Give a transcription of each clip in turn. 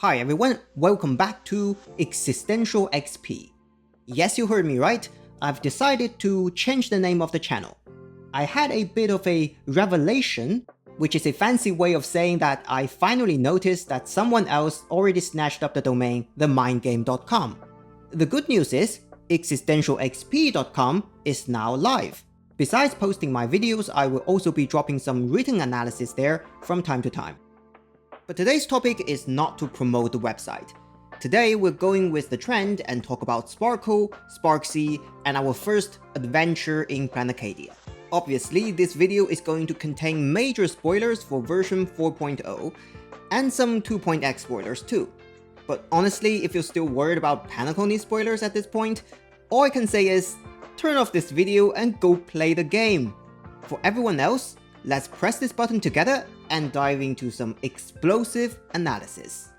Hi everyone, welcome back to Existential XP. Yes, you heard me right, I've decided to change the name of the channel. I had a bit of a revelation, which is a fancy way of saying that I finally noticed that someone else already snatched up the domain themindgame.com. The good news is, existentialxp.com is now live. Besides posting my videos, I will also be dropping some written analysis there from time to time. But today's topic is not to promote the website. Today we're going with the trend and talk about Sparkle, Sparxie, and our first adventure in Planacadia. Obviously, this video is going to contain major spoilers for version 4.0 and some 2.x spoilers too. But honestly, if you're still worried about Planacony spoilers at this point, all I can say is turn off this video and go play the game. For everyone else, let's press this button together and dive into some explosive analysis.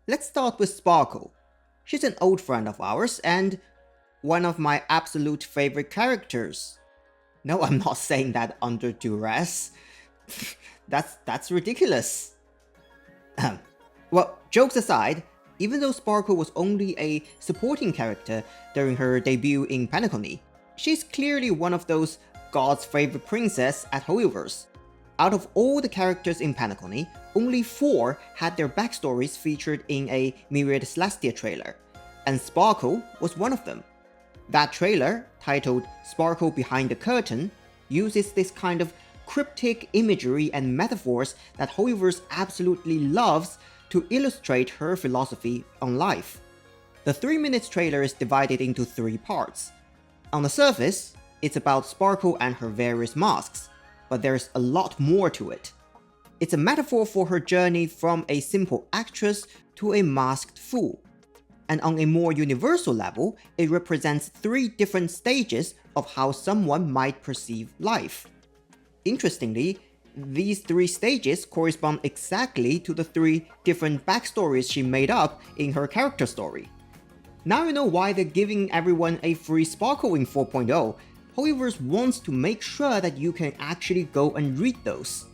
Let's start with Sparkle. She's an old friend of ours and one of my absolute favorite characters. No, I'm not saying that under duress. That's ridiculous. Well, jokes aside, even though Sparkle was only a supporting character during her debut in Planacony, she's clearly one of those God's favorite princess at Hoyoverse. Out of all the characters in Planacony, only 4 had their backstories featured in a Myriad Celestia trailer, and Sparkle was one of them. That trailer, titled Sparkle Behind the Curtain, uses this kind of cryptic imagery and metaphors that Hoyoverse absolutely loves to illustrate her philosophy on life. The 3-minute trailer is divided into 3 parts. On the surface, it's about Sparkle and her various masks, but there's a lot more to it. It's a metaphor for her journey from a simple actress to a masked fool. And on a more universal level, it represents 3 different stages of how someone might perceive life. Interestingly, these 3 stages correspond exactly to the 3 different backstories she made up in her character story. Now you know why they're giving everyone a free Sparkle in 4.0. Hoyoverse wants to make sure that you can actually go and read those.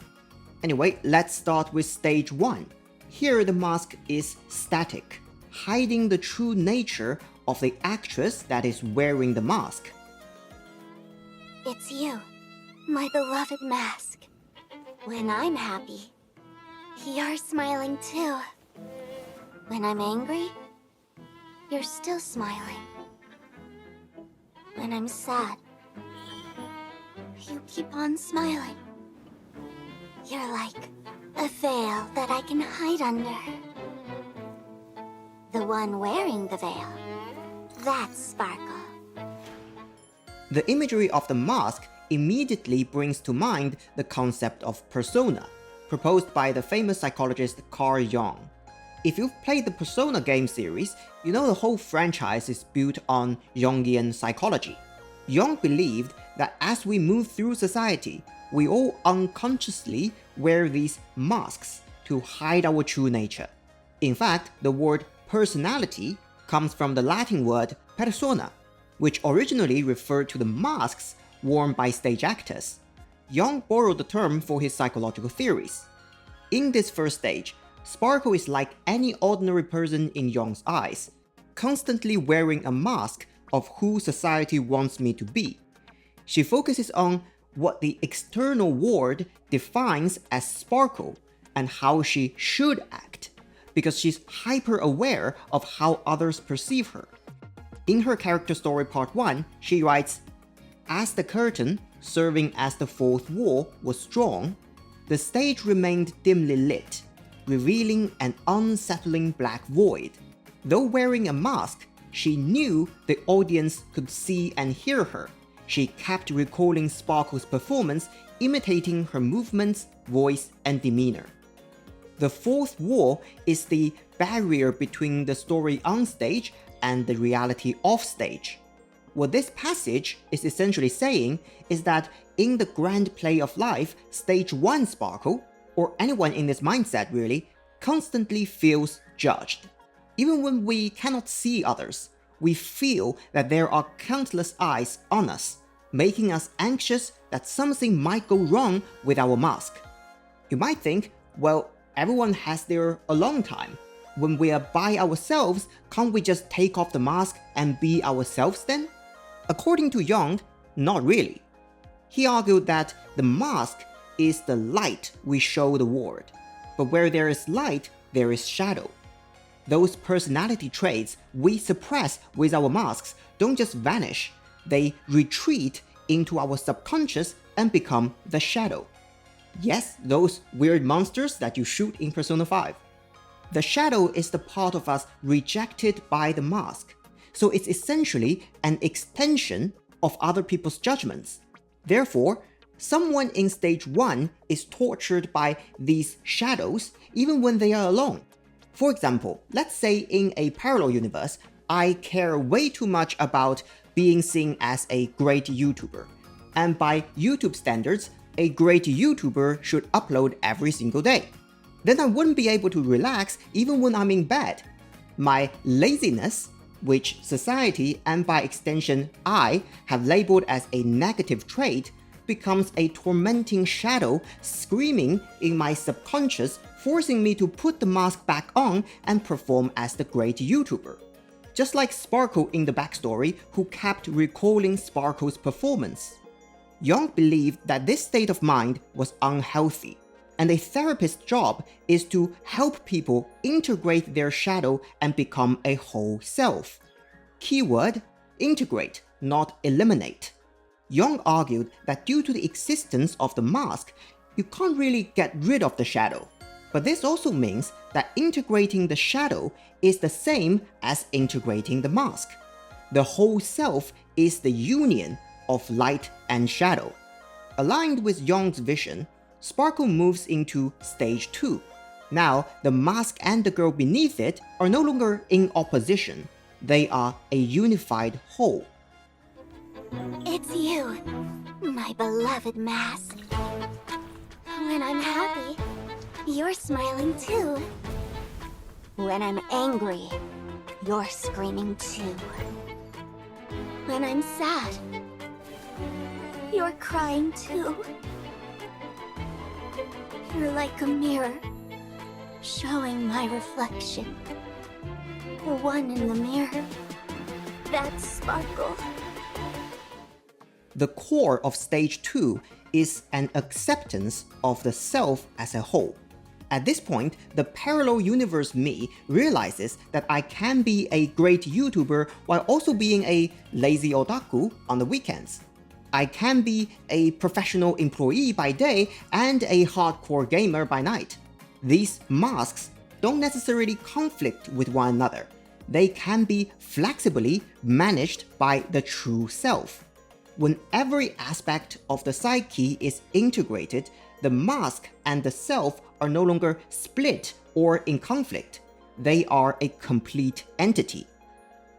Anyway, let's start with stage 1. Here the mask is static, hiding the true nature of the actress that is wearing the mask. It's you, my beloved mask. When I'm happy, you're smiling too. When I'm angry, you're still smiling. When I'm sad, you keep on smiling. You're like a veil that I can hide under. The one wearing the veil, that's Sparkle. The imagery of the mask immediately brings to mind the concept of persona, proposed by the famous psychologist Carl Jung. If you've played the Persona game series, you know the whole franchise is built on Jungian psychology. Jung believed that as we move through society, we all unconsciously wear these masks to hide our true nature. In fact, the word personality comes from the Latin word persona, which originally referred to the masks worn by stage actors. Jung borrowed the term for his psychological theories. In this first stage, Sparkle is like any ordinary person in Jung's eyes, constantly wearing a mask of who society wants me to be. She focuses on what the external world defines as Sparkle and how she should act, because she's hyper-aware of how others perceive her. In her character story part 1, she writes, "As the curtain, serving as the 4th wall, was drawn, the stage remained dimly lit, revealing an unsettling black void. Though wearing a mask, she knew the audience could see and hear her. She kept recalling Sparkle's performance, imitating her movements, voice, and demeanor." The 4th wall is the barrier between the story on stage and the reality off stage. What this passage is essentially saying is that in the grand play of life, stage 1 Sparkle, or anyone in this mindset really, constantly feels judged. Even when we cannot see others, we feel that there are countless eyes on us, making us anxious that something might go wrong with our mask. You might think, well, everyone has their alone time. When we are by ourselves, can't we just take off the mask and be ourselves then? According to Jung, not really. He argued that the mask is the light we show the world, but where there is light, there is shadow. Those personality traits we suppress with our masks don't just vanish, they retreat into our subconscious and become the shadow. Yes, those weird monsters that you shoot in Persona 5. The shadow is the part of us rejected by the mask, so it's essentially an extension of other people's judgments. Therefore, someone in stage 1 is tortured by these shadows even when they are alone. For example, let's say in a parallel universe, I care way too much about being seen as a great YouTuber. And by YouTube standards, a great YouTuber should upload every single day. Then I wouldn't be able to relax even when I'm in bed. My laziness, which society and by extension I have labeled as a negative trait, becomes a tormenting shadow screaming in my subconscious, forcing me to put the mask back on and perform as the great YouTuber. Just like Sparkle in the backstory, who kept recalling Sparkle's performance. Jung believed that this state of mind was unhealthy, and a therapist's job is to help people integrate their shadow and become a whole self. Keyword: integrate, not eliminate. Jung argued that due to the existence of the mask, you can't really get rid of the shadow. But this also means that integrating the shadow is the same as integrating the mask. The whole self is the union of light and shadow. Aligned with Jung's vision, Sparkle moves into stage 2. Now, the mask and the girl beneath it are no longer in opposition. They are a unified whole. It's you, my beloved mask. When I'm happy, you're smiling too. When I'm angry, you're screaming too. When I'm sad, you're crying too. You're like a mirror, showing my reflection. The one in the mirror, that's Sparkle. The core of stage 2 is an acceptance of the self as a whole. At this point, the parallel universe me realizes that I can be a great YouTuber while also being a lazy otaku on the weekends. I can be a professional employee by day and a hardcore gamer by night. These masks don't necessarily conflict with one another. They can be flexibly managed by the true self. When every aspect of the psyche is integrated, the mask and the self are no longer split or in conflict. They are a complete entity.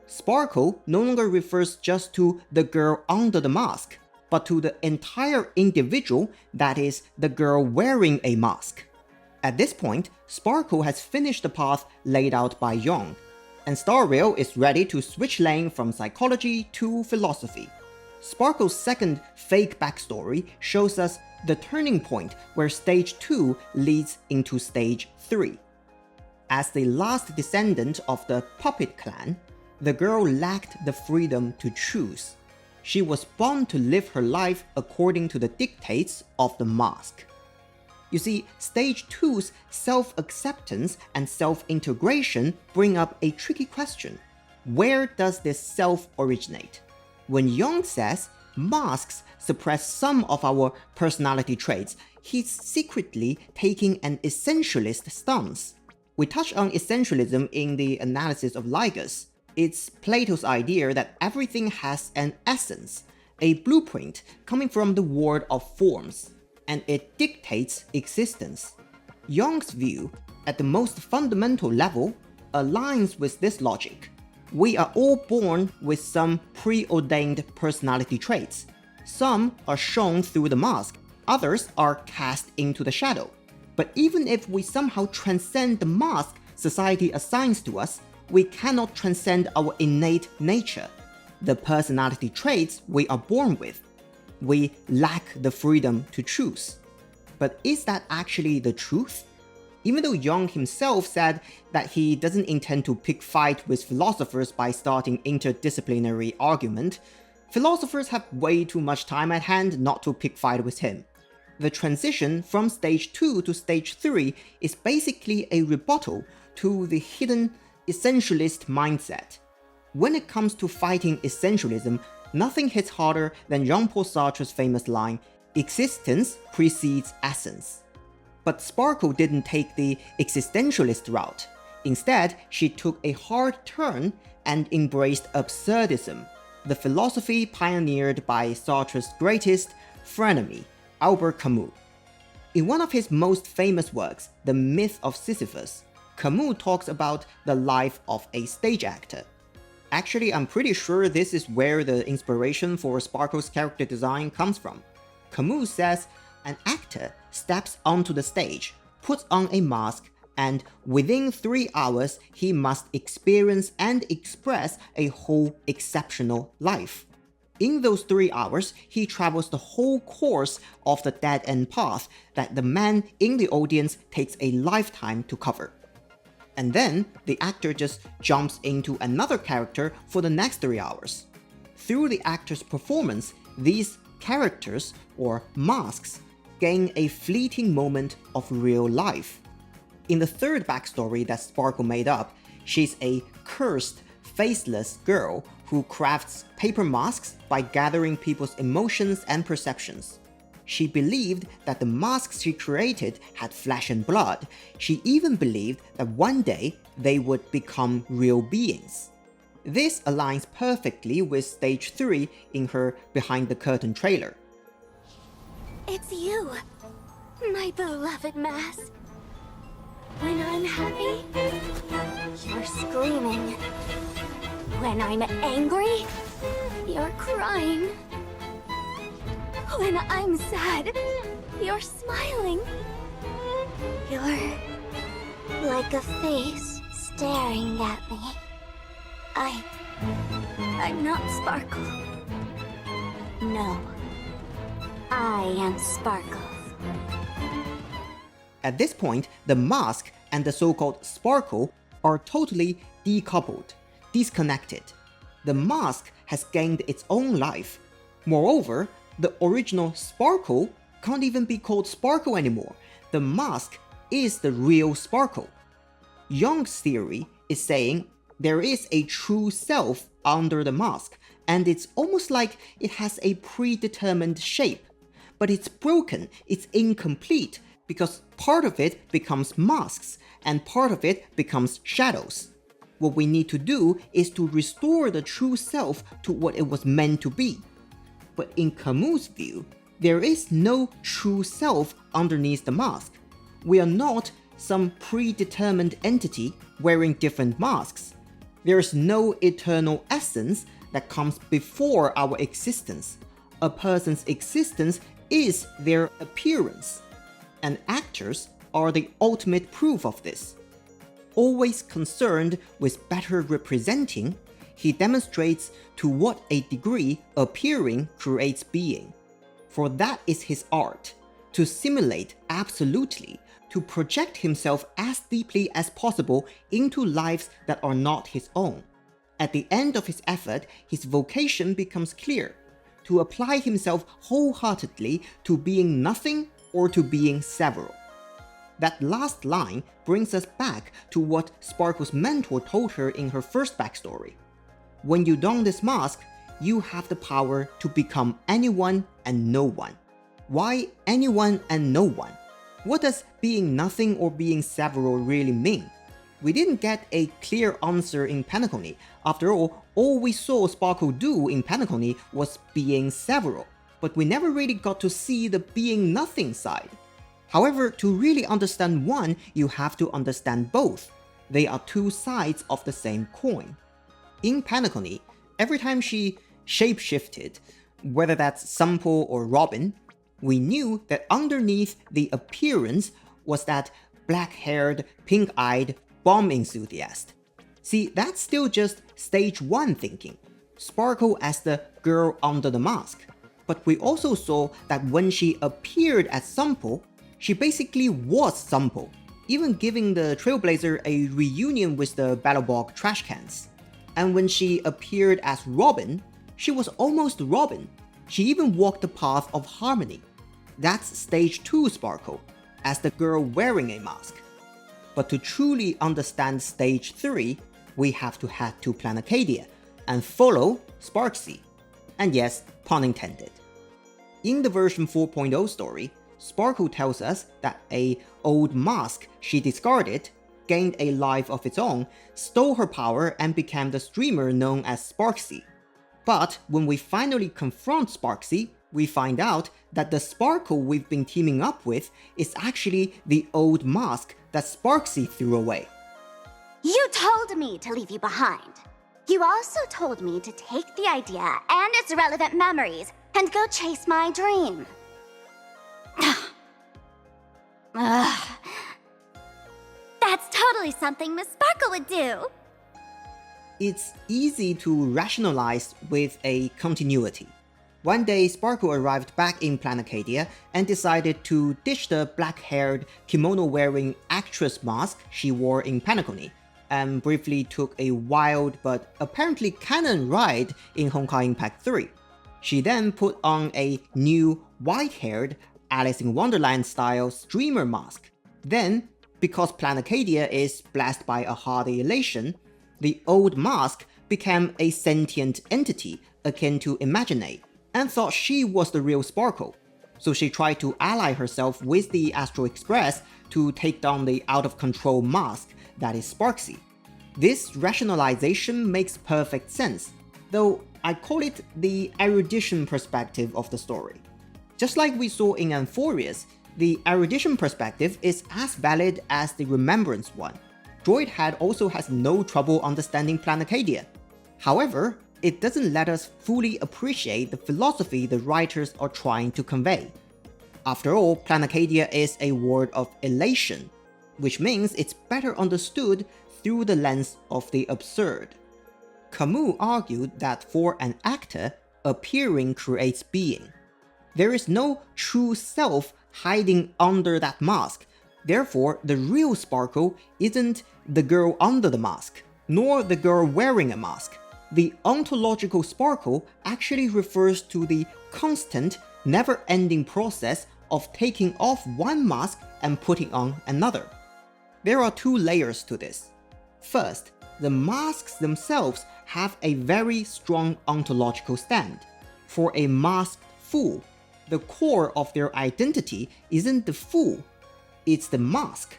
Sparkle no longer refers just to the girl under the mask, but to the entire individual, that is, the girl wearing a mask. At this point, Sparkle has finished the path laid out by Jung, and Star Rail is ready to switch lane from psychology to philosophy. Sparkle's second fake backstory shows us the turning point where stage 2 leads into stage 3. As the last descendant of the puppet clan, the girl lacked the freedom to choose. She was born to live her life according to the dictates of the mask. You see, stage 2's self-acceptance and self-integration bring up a tricky question. Where does this self originate? When Jung says masks suppress some of our personality traits, he's secretly taking an essentialist stance. We touch on essentialism in the analysis of Ligus. It's Plato's idea that everything has an essence, a blueprint coming from the world of forms, and it dictates existence. Jung's view, at the most fundamental level, aligns with this logic. We are all born with some preordained personality traits. Some are shown through the mask, others are cast into the shadow. But even if we somehow transcend the mask society assigns to us, we cannot transcend our innate nature, the personality traits we are born with. We lack the freedom to choose. But is that actually the truth? Even though Jung himself said that he doesn't intend to pick fight with philosophers by starting interdisciplinary argument, philosophers have way too much time at hand not to pick fight with him. The transition from stage 2 to stage 3 is basically a rebuttal to the hidden essentialist mindset. When it comes to fighting essentialism, nothing hits harder than Jean-Paul Sartre's famous line, "Existence precedes essence." But Sparkle didn't take the existentialist route. Instead, she took a hard turn and embraced absurdism, the philosophy pioneered by Sartre's greatest frenemy, Albert Camus. In one of his most famous works, The Myth of Sisyphus, Camus talks about the life of a stage actor. Actually, I'm pretty sure this is where the inspiration for Sparkle's character design comes from. Camus says, an actor steps onto the stage, puts on a mask, and within 3 hours, he must experience and express a whole exceptional life. In those 3 hours, he travels the whole course of the dead-end path that the man in the audience takes a lifetime to cover. And then, the actor just jumps into another character for the next 3 hours. Through the actor's performance, these characters, or masks, gain a fleeting moment of real life. In the third backstory that Sparkle made up, she's a cursed, faceless girl who crafts paper masks by gathering people's emotions and perceptions. She believed that the masks she created had flesh and blood. She even believed that one day they would become real beings. This aligns perfectly with stage 3 in her Behind the Curtain trailer. It's you, my beloved mask. When I'm happy, you're screaming. When I'm angry, you're crying. When I'm sad, you're smiling. You're like a face staring at me. I'm not Sparkle. No, I am Sparkle. At this point, the mask and the so-called Sparkle are totally decoupled, disconnected. The mask has gained its own life. Moreover, the original Sparkle can't even be called Sparkle anymore. The mask is the real Sparkle. Jung's theory is saying there is a true self under the mask, and it's almost like it has a predetermined shape. But it's broken, it's incomplete, because part of it becomes masks, and part of it becomes shadows. What we need to do is to restore the true self to what it was meant to be. But in Camus' view, there is no true self underneath the mask. We are not some predetermined entity wearing different masks. There is no eternal essence that comes before our existence. A person's existence is their appearance, and actors are the ultimate proof of this. Always concerned with better representing, he demonstrates to what a degree appearing creates being. For that is his art, to simulate absolutely, to project himself as deeply as possible into lives that are not his own. At the end of his effort, his vocation becomes clear, to apply himself wholeheartedly to being nothing or to being several. That last line brings us back to what Sparkle's mentor told her in her first backstory. When you don this mask, you have the power to become anyone and no one. Why anyone and no one? What does being nothing or being several really mean? We didn't get a clear answer in Penacony. After all we saw Sparkle do in Penacony was being several, but we never really got to see the being nothing side. However, to really understand one, you have to understand both. They are two sides of the same coin. In Penacony, every time she shapeshifted, whether that's Sampo or Robin, we knew that underneath the appearance was that black-haired, pink-eyed bomb enthusiast. See, that's still just stage 1 thinking. Sparkle as the girl under the mask. But we also saw that when she appeared as Sampo, she basically was Sampo, even giving the Trailblazer a reunion with the Battlebog trash cans. And when she appeared as Robin, she was almost Robin. She even walked the path of harmony. That's stage 2 Sparkle, as the girl wearing a mask. But to truly understand stage 3, we have to head to Planacadia and follow Sparxie. And yes, pun intended. In the version 4.0 story, Sparkle tells us that a old mask she discarded, gained a life of its own, stole her power and became the streamer known as Sparxie. But when we finally confront Sparxie, we find out that the Sparkle we've been teaming up with is actually the old mask that Sparxie threw away. You told me to leave you behind. You also told me to take the idea and its relevant memories and go chase my dream. That's totally something Miss Sparkle would do. It's easy to rationalize with a continuity. One day, Sparkle arrived back in Planacadia and decided to ditch the black-haired, kimono-wearing actress mask she wore in Penacony, and briefly took a wild but apparently canon ride in Honkai Impact 3. She then put on a new, white-haired, Alice in Wonderland-style streamer mask. Then, because Planacadia is blessed by a hardy elation, the old mask became a sentient entity akin to Imagine, and thought she was the real Sparkle. So she tried to ally herself with the Astral Express to take down the out-of-control mask that is Sparxie. This rationalization makes perfect sense, though I call it the erudition perspective of the story. Just like we saw in Amphorius, the erudition perspective is as valid as the remembrance one. Droidhead also has no trouble understanding Planacadia. However, it doesn't let us fully appreciate the philosophy the writers are trying to convey. After all, Planacadia is a world of elation, which means it's better understood through the lens of the absurd. Camus argued that for an actor, appearing creates being. There is no true self hiding under that mask, therefore the real Sparkle isn't the girl under the mask, nor the girl wearing a mask. The ontological Sparkle actually refers to the constant, never-ending process of taking off one mask and putting on another. There are 2 layers to this. First, the masks themselves have a very strong ontological stand. For a masked fool, the core of their identity isn't the fool, it's the mask.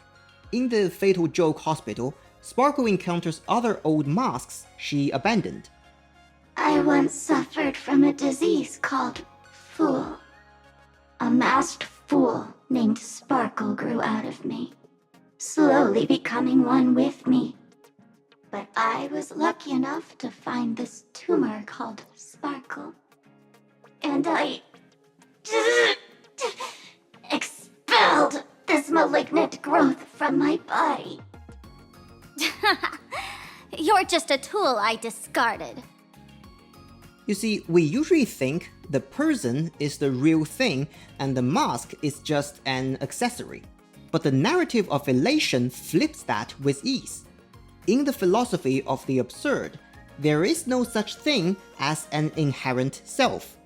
In the Fatal Joke Hospital, Sparkle encounters other old masks she abandoned. I once suffered from a disease called Fool. A masked fool named Sparkle grew out of me, slowly becoming one with me. But I was lucky enough to find this tumor called Sparkle. And I expelled this malignant growth from my body. You're just a tool I discarded. You see, we usually think the person is the real thing and the mask is just an accessory. But the narrative of elation flips that with ease. In the philosophy of the absurd, there is no such thing as an inherent self.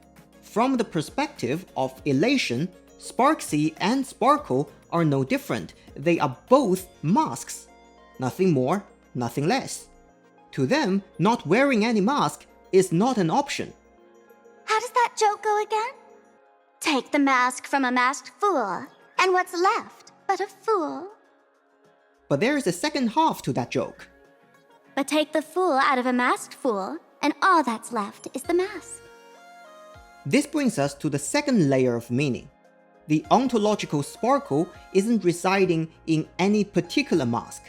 From the perspective of elation, Sparxie and Sparkle are no different. They are both masks. Nothing more, nothing less. To them, not wearing any mask is not an option. How does that joke go again? Take the mask from a masked fool, and what's left but a fool? But there is a second half to that joke. But take the fool out of a masked fool, and all that's left is the mask. This brings us to the second layer of meaning. The ontological Sparkle isn't residing in any particular mask.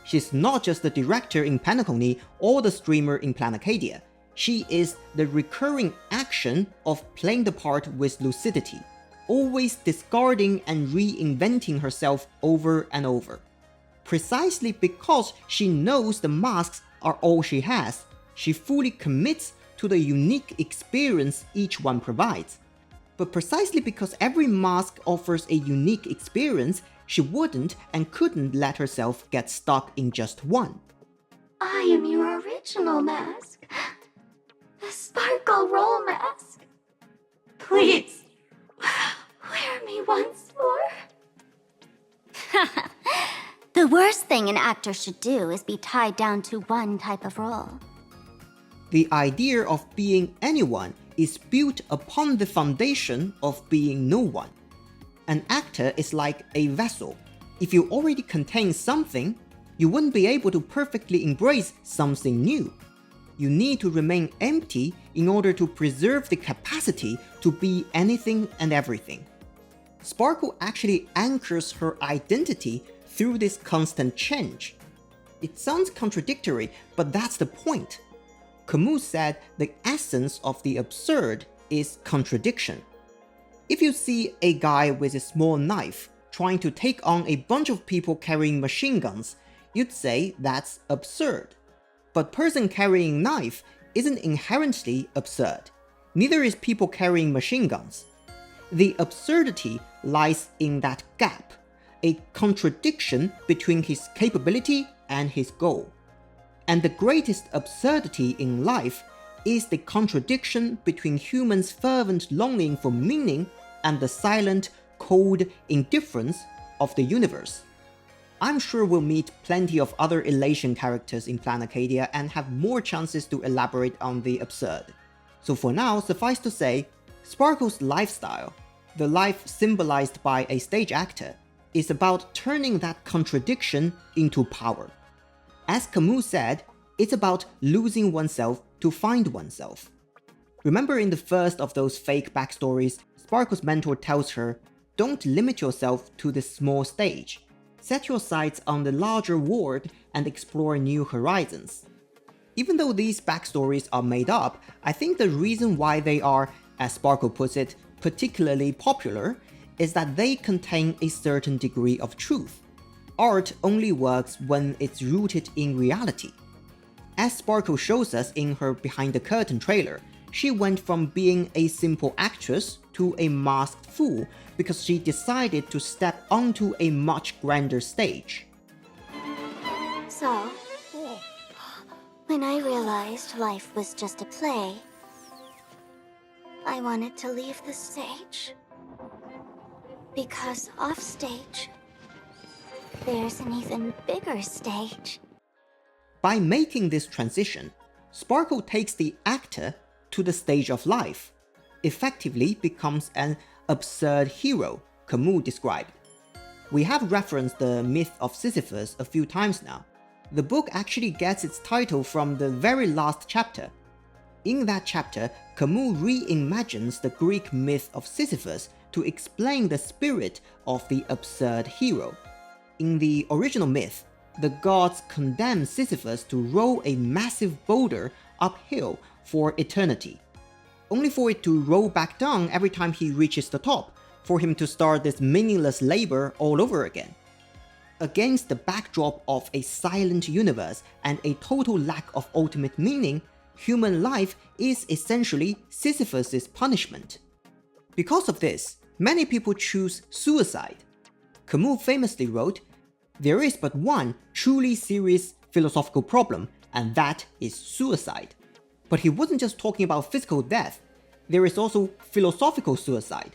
She's not just the director in Penacony or the streamer in Planacadia. She is the recurring action of playing the part with lucidity, always discarding and reinventing herself over and over. Precisely because she knows the masks are all she has, she fully commits to the unique experience each one provides. But precisely because every mask offers a unique experience, she wouldn't and couldn't let herself get stuck in just one. I am your original mask. The Sparkle Roll mask. Please, wear me once more. The worst thing an actor should do is be tied down to one type of role. The idea of being anyone is built upon the foundation of being no one. An actor is like a vessel. If you already contain something, you wouldn't be able to perfectly embrace something new. You need to remain empty in order to preserve the capacity to be anything and everything. Sparkle actually anchors her identity through this constant change. It sounds contradictory, but that's the point. Camus said the essence of the absurd is contradiction. If you see a guy with a small knife trying to take on a bunch of people carrying machine guns, you'd say that's absurd. But person carrying knife isn't inherently absurd. Neither is people carrying machine guns. The absurdity lies in that gap, a contradiction between his capability and his goal. And the greatest absurdity in life is the contradiction between humans' fervent longing for meaning and the silent, cold indifference of the universe. I'm sure we'll meet plenty of other Elation characters in Plan Arcadia and have more chances to elaborate on the absurd. So for now, suffice to say, Sparkle's lifestyle, the life symbolized by a stage actor, is about turning that contradiction into power. As Camus said, it's about losing oneself to find oneself. Remember in the first of those fake backstories, Sparkle's mentor tells her, don't limit yourself to this small stage. Set your sights on the larger world and explore new horizons. Even though these backstories are made up, I think the reason why they are, as Sparkle puts it, particularly popular is that they contain a certain degree of truth. Art only works when it's rooted in reality. As Sparkle shows us in her Behind the Curtain trailer, she went from being a simple actress to a masked fool because she decided to step onto a much grander stage. So, when I realized life was just a play, I wanted to leave the stage. Because off stage, there's an even bigger stage. By making this transition, Sparkle takes the actor to the stage of life, effectively becomes an absurd hero, Camus described. We have referenced the myth of Sisyphus a few times now. The book actually gets its title from the very last chapter. In that chapter, Camus reimagines the Greek myth of Sisyphus to explain the spirit of the absurd hero. In the original myth, the gods condemn Sisyphus to roll a massive boulder uphill for eternity, only for it to roll back down every time he reaches the top, for him to start this meaningless labor all over again. Against the backdrop of a silent universe and a total lack of ultimate meaning, human life is essentially Sisyphus's punishment. Because of this, many people choose suicide. Camus famously wrote, "There is but one truly serious philosophical problem, and that is suicide." But he wasn't just talking about physical death. There is also philosophical suicide.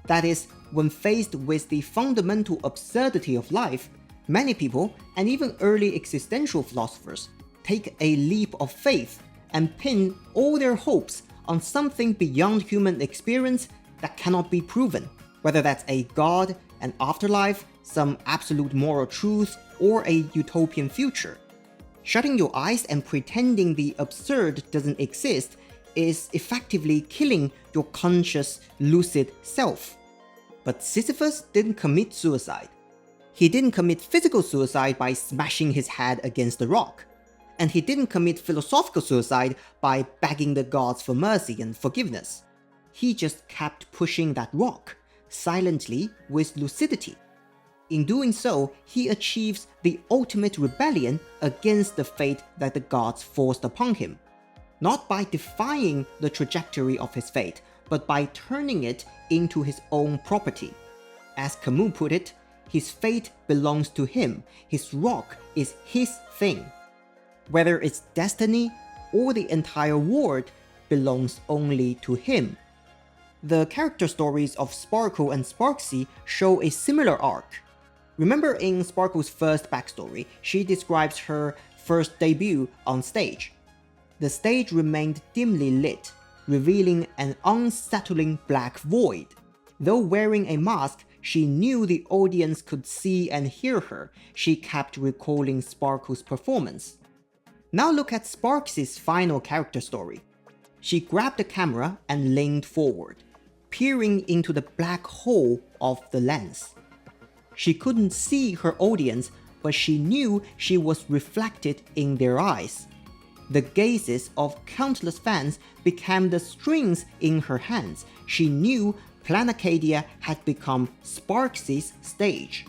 That is, when faced with the fundamental absurdity of life, many people, and even early existential philosophers, take a leap of faith and pin all their hopes on something beyond human experience that cannot be proven, whether that's a god, an afterlife, some absolute moral truth, or a utopian future. Shutting your eyes and pretending the absurd doesn't exist is effectively killing your conscious, lucid self. But Sisyphus didn't commit suicide. He didn't commit physical suicide by smashing his head against the rock. And he didn't commit philosophical suicide by begging the gods for mercy and forgiveness. He just kept pushing that rock, silently with lucidity. In doing so, he achieves the ultimate rebellion against the fate that the gods forced upon him. Not by defying the trajectory of his fate, but by turning it into his own property. As Camus put it, his fate belongs to him, his rock is his thing. Whether it's destiny or the entire world belongs only to him. The character stories of Sparkle and Sparxie show a similar arc. Remember in Sparkle's first backstory, she describes her first debut on stage. The stage remained dimly lit, revealing an unsettling black void. Though wearing a mask, she knew the audience could see and hear her. She kept recalling Sparkle's performance. Now look at Sparxie's final character story. She grabbed the camera and leaned forward, peering into the black hole of the lens. She couldn't see her audience, but she knew she was reflected in their eyes. The gazes of countless fans became the strings in her hands. She knew Planacadia had become Sparxie's stage.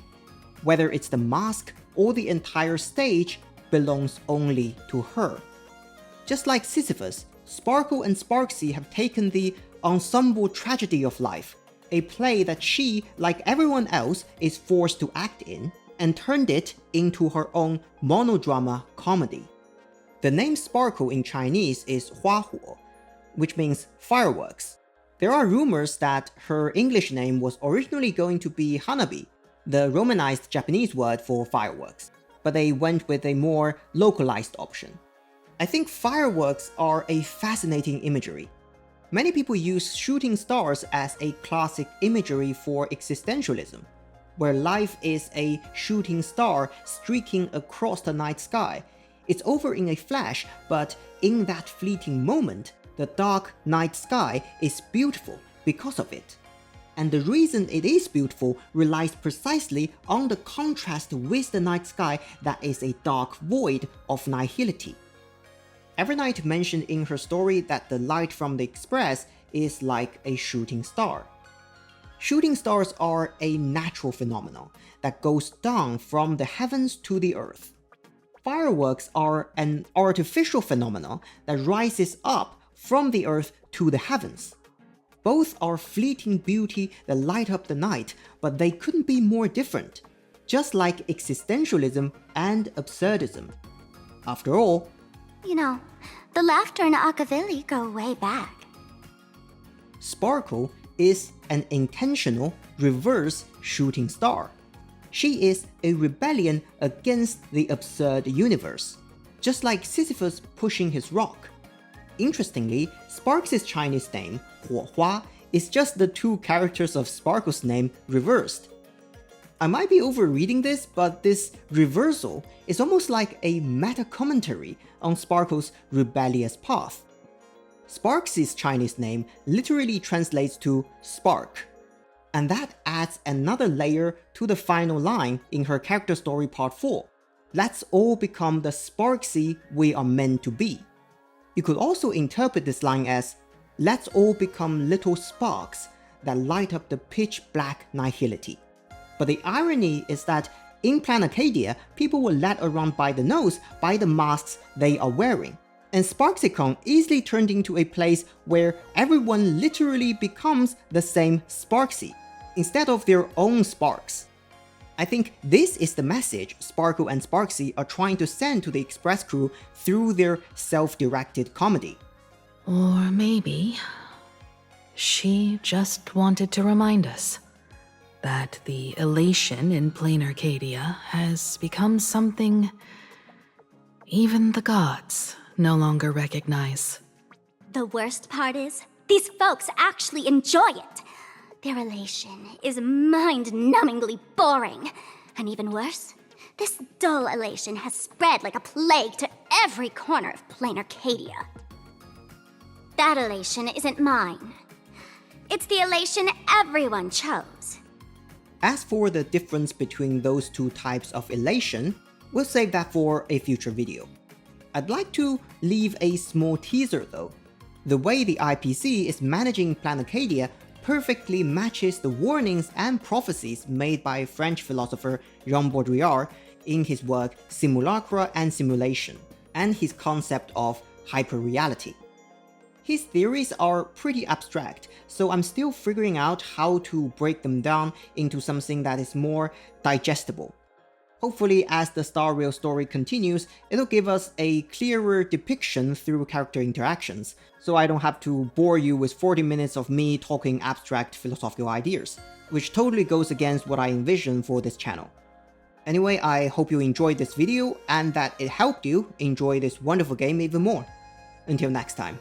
Whether it's the mask or the entire stage belongs only to her. Just like Sisyphus, Sparkle and Sparxie have taken the ensemble tragedy of life, a play that she, like everyone else, is forced to act in, and turned it into her own monodrama comedy. The name Sparkle in Chinese is 花火, which means fireworks. There are rumors that her English name was originally going to be Hanabi, the romanized Japanese word for fireworks, but they went with a more localized option. I think fireworks are a fascinating imagery. Many people use shooting stars as a classic imagery for existentialism, where life is a shooting star streaking across the night sky. It's over in a flash, but in that fleeting moment, the dark night sky is beautiful because of it. And the reason it is beautiful relies precisely on the contrast with the night sky that is a dark void of nihility. Evernight mentioned in her story that the light from the Express is like a shooting star. Shooting stars are a natural phenomenon that goes down from the heavens to the earth. Fireworks are an artificial phenomenon that rises up from the earth to the heavens. Both are fleeting beauty that light up the night, but they couldn't be more different, just like existentialism and absurdism. After all, You know, the laughter and Akavili go way back. Sparkle is an intentional reverse shooting star. She is a rebellion against the absurd universe, just like Sisyphus pushing his rock. Interestingly, Sparxie's Chinese name, 火花, is just the two characters of Sparkle's name reversed. I might be overreading this, but this reversal is almost like a meta-commentary on Sparkle's rebellious path. Sparxie's Chinese name literally translates to spark, and that adds another layer to the final line in her character story part 4. Let's all become the Sparxie we are meant to be. You could also interpret this line as, let's all become little sparks that light up the pitch-black nihility. But the irony is that in Planacadia, people were led around by the nose by the masks they are wearing. And SparxieCon easily turned into a place where everyone literally becomes the same Sparxie, instead of their own sparks. I think this is the message Sparkle and Sparxie are trying to send to the Express crew through their self-directed comedy. Or maybe she just wanted to remind us that the elation in plain Arcadia has become something even the gods no longer recognize. The worst part is, these folks actually enjoy it. Their elation is mind-numbingly boring. And even worse, this dull elation has spread like a plague to every corner of plain Arcadia. That elation isn't mine. It's the elation everyone chose. As for the difference between those two types of elation, we'll save that for a future video. I'd like to leave a small teaser though. The way the IPC is managing Planacadia perfectly matches the warnings and prophecies made by French philosopher Jean Baudrillard in his work Simulacra and Simulation, and his concept of hyperreality. His theories are pretty abstract, so I'm still figuring out how to break them down into something that is more digestible. Hopefully, as the Star Rail story continues, it'll give us a clearer depiction through character interactions, so I don't have to bore you with 40 minutes of me talking abstract philosophical ideas, which totally goes against what I envision for this channel. Anyway, I hope you enjoyed this video and that it helped you enjoy this wonderful game even more. Until next time.